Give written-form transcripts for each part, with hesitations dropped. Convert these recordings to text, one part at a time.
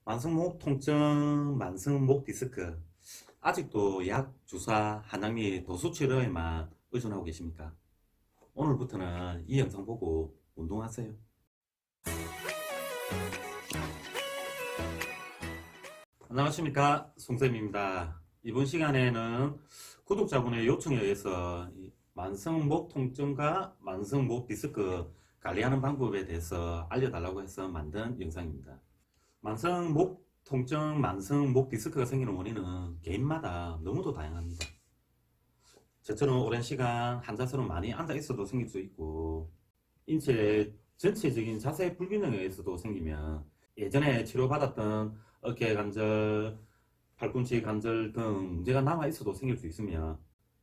만성목 통증, 만성목 디스크. 아직도 약, 주사, 한약 및 도수 치료에만 의존하고 계십니까? 오늘부터는 이 영상 보고 운동하세요. 안녕하십니까? 송쌤입니다. 이번 시간에는 구독자분의 요청에 의해서 이 만성목 통증과 만성목 디스크 관리하는 방법에 대해서 알려달라고 해서 만든 영상입니다. 만성목 통증, 만성목 디스크가 생기는 원인은 개인마다 너무도 다양합니다. 저처럼 오랜 시간 환자처럼 많이 앉아 있어도 생길 수 있고, 인체의 전체적인 자세 불균형에 의해서도 생기면 예전에 치료받았던 어깨 관절, 팔꿈치 관절 등 문제가 남아 있어도 생길 수 있으며,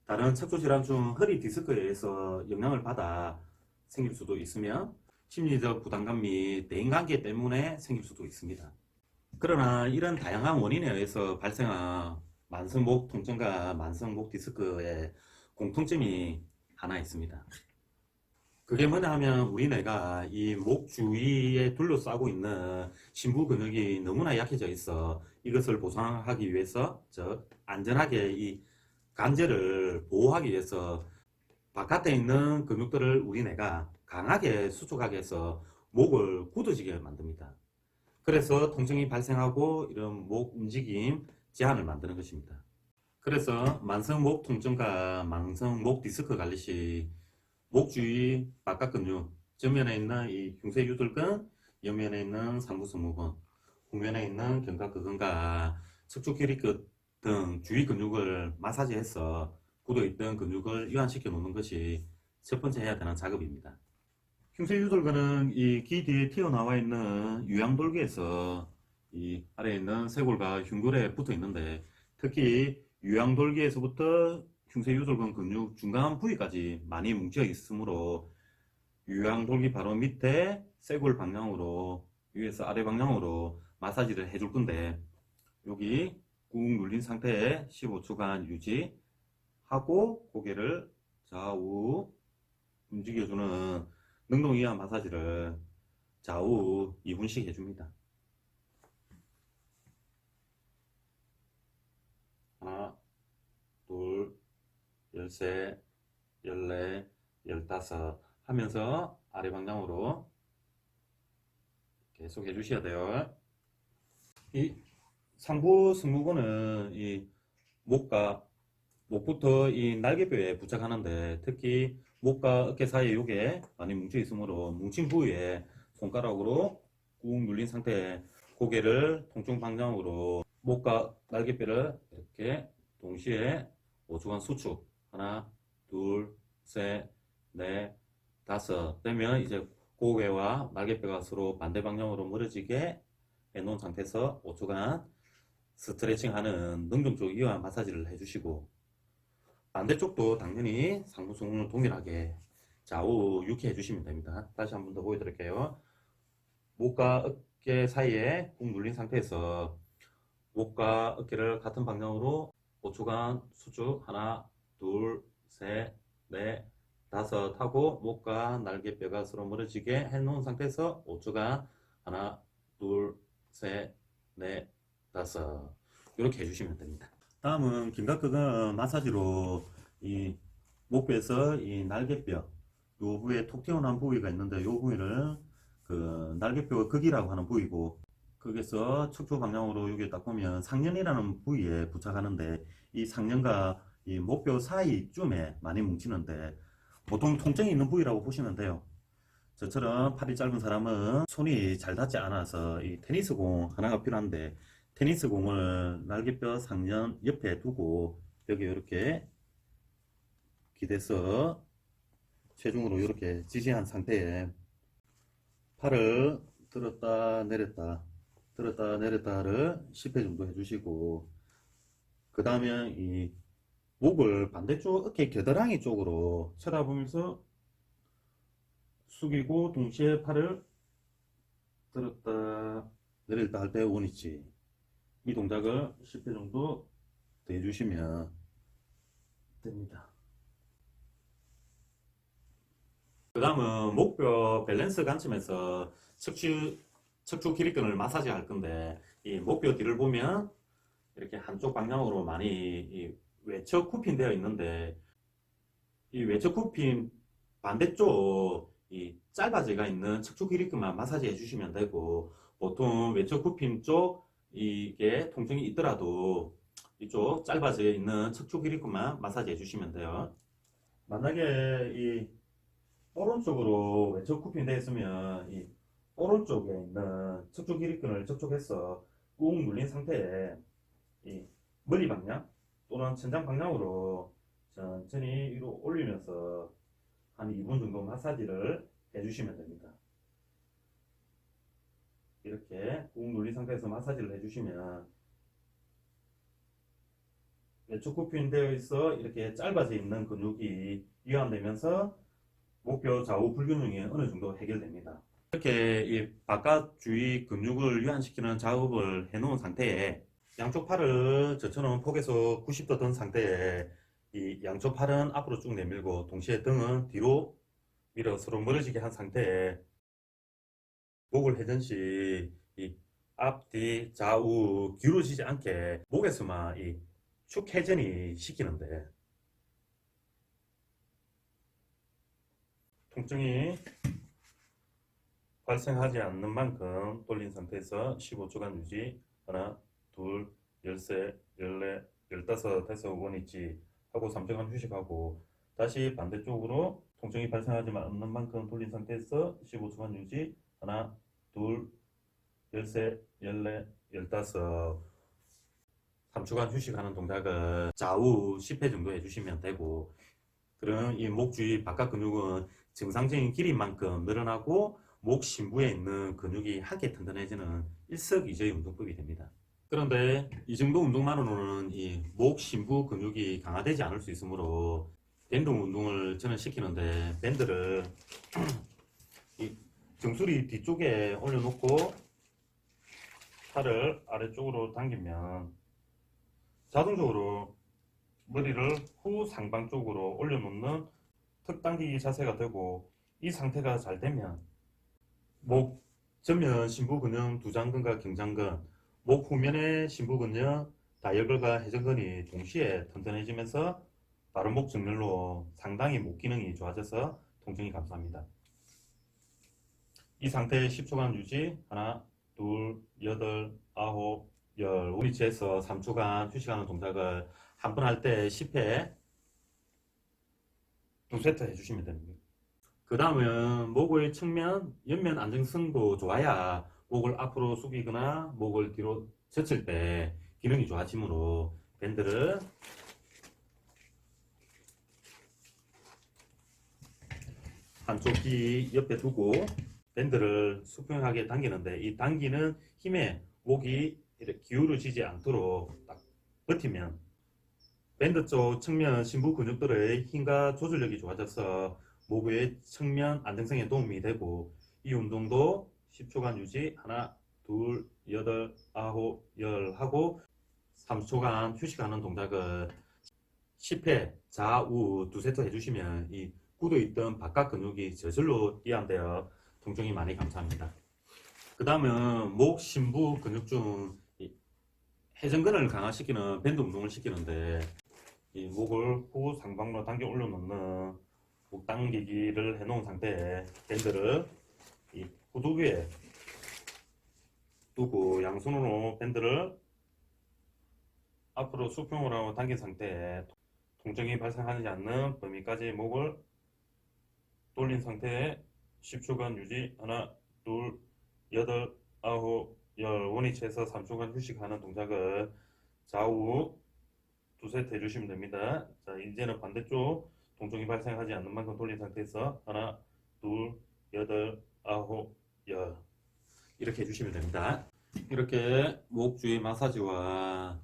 다른 척추 질환 중 허리 디스크에 의해서 영향을 받아 생길 수도 있으며, 심리적 부담감 및 대인관계 때문에 생길 수도 있습니다. 그러나 이런 다양한 원인에 의해서 발생한 만성목 통증과 만성목 디스크의 공통점이 하나 있습니다. 그게 뭐냐 하면 우리 뇌가 이 목 주위에 둘러싸고 있는 심부 근육이 너무나 약해져 있어 이것을 보상하기 위해서, 즉 안전하게 이 관절을 보호하기 위해서 바깥에 있는 근육들을 우리 뇌가 강하게 수축하게 해서 목을 굳어지게 만듭니다. 그래서 통증이 발생하고 이런 목 움직임 제한을 만드는 것입니다. 그래서 만성목 통증과 만성목 디스크 관리 시 목 주위 바깥 근육, 정면에 있는 이 흉쇄유돌근, 옆면에 있는 상부승모근, 후면에 있는 견갑근과 척추 기립근 등 주위 근육을 마사지해서 굳어있던 근육을 이완시켜 놓는 것이 첫 번째 해야 되는 작업입니다. 흉쇄유돌근은 이 귀 뒤에 튀어나와 있는 유양돌기에서 이 아래에 있는 쇄골과 흉골에 붙어 있는데, 특히 유양돌기에서부터 흉쇄유돌근 근육 중간 부위까지 많이 뭉쳐 있으므로 유양돌기 바로 밑에 쇄골 방향으로 위에서 아래 방향으로 마사지를 해줄 건데, 여기 꾹 눌린 상태에 15초간 유지하고 고개를 좌우 움직여주는 능동 이완 마사지를 좌우 2분씩 해줍니다. 하나, 둘, 13, 14, 15 하면서 아래 방향으로 계속 해주셔야 돼요. 이 상부 승모근은 이 목부터 이 날개뼈에 부착하는데, 특히 목과 어깨 사이에 요게 많이 뭉쳐 있으므로 뭉친 부위에 손가락으로 꾹 눌린 상태에 고개를 통증 방향으로 목과 날개뼈를 이렇게 동시에 5초간 수축, 하나, 둘, 셋, 넷, 다섯 되면 이제 고개와 날개뼈가 서로 반대 방향으로 멀어지게 해놓은 상태에서 5초간 스트레칭하는 능동적 이완 마사지를 해주시고, 반대쪽도 당연히 상부승모근을 동일하게 좌우 6회 해주시면 됩니다. 다시 한 번 더 보여드릴게요. 목과 어깨 사이에 꾹 눌린 상태에서 목과 어깨를 같은 방향으로 5초간 수축, 하나, 둘, 셋, 넷, 다섯 하고 목과 날개뼈가 서로 멀어지게 해놓은 상태에서 5초간 하나, 둘, 셋, 넷, 다섯 이렇게 해주시면 됩니다. 다음은 견갑근 마사지로 이 목뼈에서 이 날개뼈 요 부위에 톡 튀어나온 부위가 있는데, 요 부위를 그 날개뼈 극이라고 하는 부위고, 거기서 척추 방향으로 여기 딱 보면 상년이라는 부위에 부착하는데, 이 상년과 이 목뼈 사이쯤에 많이 뭉치는데 보통 통증이 있는 부위라고 보시면 돼요. 저처럼 팔이 짧은 사람은 손이 잘 닿지 않아서 이 테니스 공 하나가 필요한데, 테니스 공을 날개뼈 상년 옆에 두고 여기 이렇게 기대서 체중으로 이렇게 지지한 상태에 팔을 들었다 내렸다를 10회 정도 해주시고, 그 다음에 이 목을 반대쪽 어깨 겨드랑이 쪽으로 쳐다보면서 숙이고 동시에 팔을 들었다 내렸다 할 때 원위치, 이 동작을 10회 정도 더 해주시면 됩니다. 그 다음은 목뼈 밸런스 관점에서 척추 척추 기립근을 마사지 할 건데 이 목뼈 뒤를 보면 이렇게 한쪽 방향으로 많이 이 외척 굽힌 되어 있는데 이 외척 굽힌 반대쪽 이 짧아지가 있는 척추 기립근만 마사지 해주시면 되고 보통 외척 굽힌 쪽 이게 통증이 있더라도 이쪽 짧아져 있는 척추 기립근만 마사지 해주시면 돼요. 만약에 이 오른쪽으로 외척 굽힌 되어 있으면 이 오른쪽에 있는 척추 기립근을 접촉해서 꾹 눌린 상태에 이 머리 방향 또는 천장 방향으로 천천히 위로 올리면서 한 2분 정도 마사지를 해주시면 됩니다. 이렇게 꾹 눌린 상태에서 마사지를 해주시면 외축 굽힌 되어 있어 이렇게 짧아져 있는 근육이 이완되면서 목뼈 좌우 불균형이 어느 정도 해결됩니다. 이렇게 이 바깥 주위 근육을 이완시키는 작업을 해놓은 상태에 양쪽 팔을 저처럼 폭에서 90도 든 상태에 이 양쪽 팔은 앞으로 쭉 내밀고 동시에 등은 뒤로 밀어 서로 멀어지게 한 상태에 목을 회전시 이 앞뒤 좌우 기울어지지 않게 목에서만 이 축 회전이 시키는데 통증이 발생하지 않는 만큼 돌린 상태에서 15초간 유지. 하나, 둘, 열세, 열네, 열다섯 해서 원위치 하고 3초간 휴식하고 다시 반대쪽으로 통증이 발생하지 않는 만큼 돌린 상태에서 15초간 유지. 하나, 둘, 열세, 열네, 열다섯 3초간 휴식하는 동작을 좌우 10회 정도 해주시면 되고 그럼 이 목 주위 바깥 근육은 정상적인 길이만큼 늘어나고 목 심부에 있는 근육이 함께 튼튼해지는 일석이조의 운동법이 됩니다. 그런데 이 정도 운동만으로는 이 목 심부 근육이 강화되지 않을 수 있으므로 밴드 운동을 저는 시키는데 밴드를 이 정수리 뒤쪽에 올려놓고 팔을 아래쪽으로 당기면 자동적으로 머리를 후 상방 쪽으로 올려놓는 턱 당기기 자세가 되고 이 상태가 잘 되면 목 전면 심부근형 두장근과 경장근, 목 후면의 심부근형 다혈근과 해전근이 동시에 튼튼해지면서 바른 목 정렬로 상당히 목 기능이 좋아져서 통증이 감소합니다. 이 상태 10초간 유지. 하나, 둘, 여덟, 아홉, 열 원위치에서 3초간 휴식하는 동작을 한 번 할 때 10회 2세트 해주시면 됩니다. 그 다음은 목의 측면, 옆면 안정성도 좋아야 목을 앞으로 숙이거나 목을 뒤로 젖힐 때 기능이 좋아지므로 밴드를 한쪽 귀 옆에 두고 밴드를 수평하게 당기는데 이 당기는 힘에 목이 이렇게 기울어지지 않도록 딱 버티면 밴드 쪽 측면 심부 근육들의 힘과 조절력이 좋아져서 목의 측면 안정성에 도움이 되고 이 운동도 10초간 유지. 하나, 둘, 여덟, 아홉, 열 하고 3초간 휴식하는 동작을 10회 좌우 2세트 해주시면 이 굳어있던 바깥 근육이 저절로 이완되어 통증이 많이 감소합니다. 그 다음은 목 심부 근육 중 회전근을 강화시키는 밴드 운동을 시키는데 이 목을 후 상방으로 당겨 올려놓는 목 당기기를 해놓은 상태에 밴드를 이 후두 위에 두고 양손으로 밴드를 앞으로 수평으로 당긴 상태에 통증이 발생하지 않는 범위까지 목을 돌린 상태에 10초간 유지. 하나, 둘, 여덟, 아홉, 열 원위치에서 3초간 휴식하는 동작을 좌우 2세트 해주시면 됩니다. 자, 이제는 반대쪽 통증이 발생하지 않는 만큼 돌린 상태에서 하나, 둘, 여덟, 아홉, 열 이렇게 해주시면 됩니다. 이렇게 목 주위 마사지와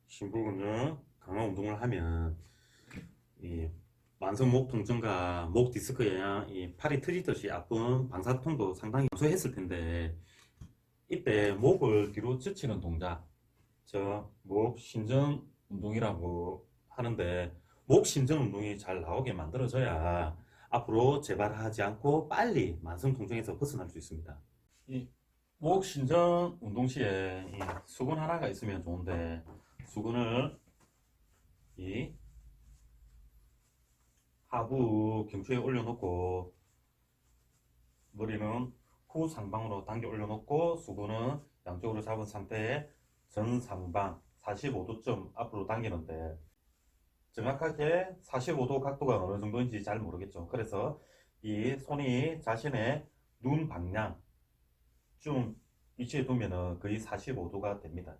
심부근육 강화 운동을 하면 이 만성 목 통증과 목 디스크 영향, 이 팔이 트지듯이 아픈 방사통도 상당히 감소했을 텐데 이때 목을 뒤로 젖히는 동작, 저 목 신전 운동이라고 하는데 목 신전 운동이 잘 나오게 만들어져야 앞으로 재발하지 않고 빨리 만성 통증에서 벗어날 수 있습니다. 이 목 신전 운동 시에 이 수건 하나가 있으면 좋은데 수건을 이 하부 경추에 올려놓고 머리는 후 상방으로 당겨 올려놓고 수건은 양쪽으로 잡은 상태에 전상방 45도쯤 앞으로 당기는데 정확하게 45도 각도가 어느 정도인지 잘 모르겠죠. 그래서 이 손이 자신의 눈 방향 좀 위치에 두면은 거의 45도가 됩니다.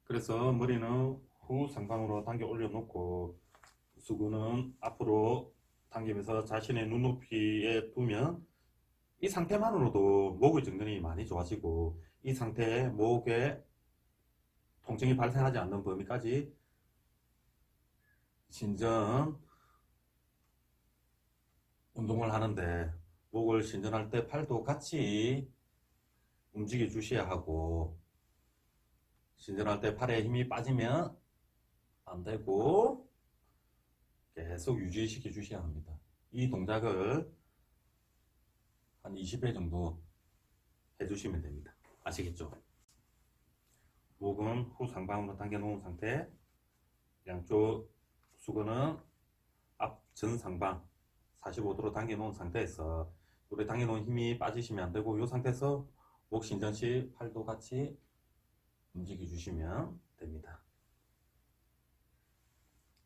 그래서 머리는 후 상방으로 당겨 올려놓고 수건은 앞으로 당기면서 자신의 눈높이에 두면 이 상태만으로도 목의 정돈이 많이 좋아지고 이 상태에 목에 통증이 발생하지 않는 범위까지 신전 운동을 하는데 목을 신전할 때 팔도 같이 움직여 주셔야 하고 신전할 때 팔에 힘이 빠지면 안 되고 계속 유지시켜 주셔야 합니다. 이 동작을 한 20회 정도 해주시면 됩니다. 아시겠죠? 목은 후 상방으로 당겨 놓은 상태, 양쪽 수건은 앞 전 상방 45도로 당겨 놓은 상태에서 우리 당겨 놓은 힘이 빠지시면 안 되고 이 상태에서 목 신전 시 팔도 같이 움직여 주시면 됩니다.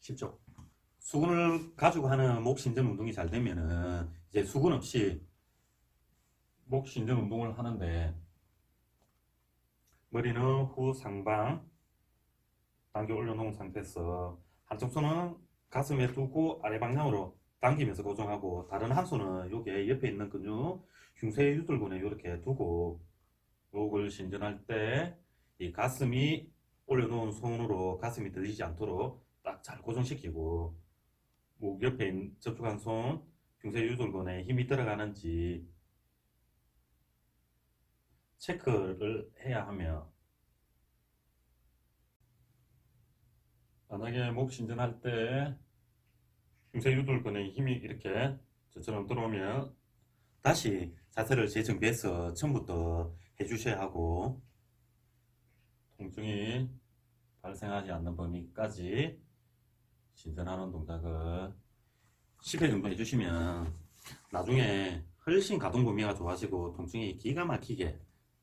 쉽죠? 수건을 가지고 하는 목 신전 운동이 잘 되면은 이제 수건 없이 목 신전 운동을 하는데 머리는 후 상방 당겨 올려놓은 상태에서 한쪽 손은 가슴에 두고 아래 방향으로 당기면서 고정하고 다른 한 손은 여기 옆에 있는 근육 흉쇄 유돌근에 이렇게 두고 목을 신전할 때 이 가슴이 올려놓은 손으로 가슴이 들리지 않도록 딱 잘 고정시키고 목 옆에 접촉한 손 흉쇄 유돌근에 힘이 들어가는지 체크를 해야 하며 만약에 목 신전할 때 흉쇄 유돌근에 힘이 이렇게 저처럼 들어오면 다시 자세를 재정비해서 처음부터 해주셔야 하고 통증이 발생하지 않는 범위까지 신전하는 동작을 10회 정도 해주시면 나중에 훨씬 가동 범위가 좋아지고 통증이 기가 막히게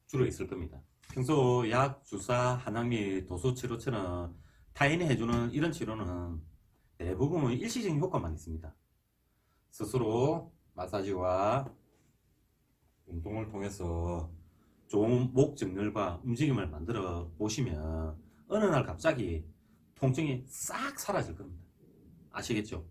줄어 있을 겁니다. 평소 약, 주사, 한약 도수 치료처럼 타인이 해주는 이런 치료는 대부분 일시적인 효과만 있습니다. 스스로 마사지와 운동을 통해서 좋은 목 정렬과 움직임을 만들어 보시면 어느 날 갑자기 통증이 싹 사라질 겁니다. 아시겠죠?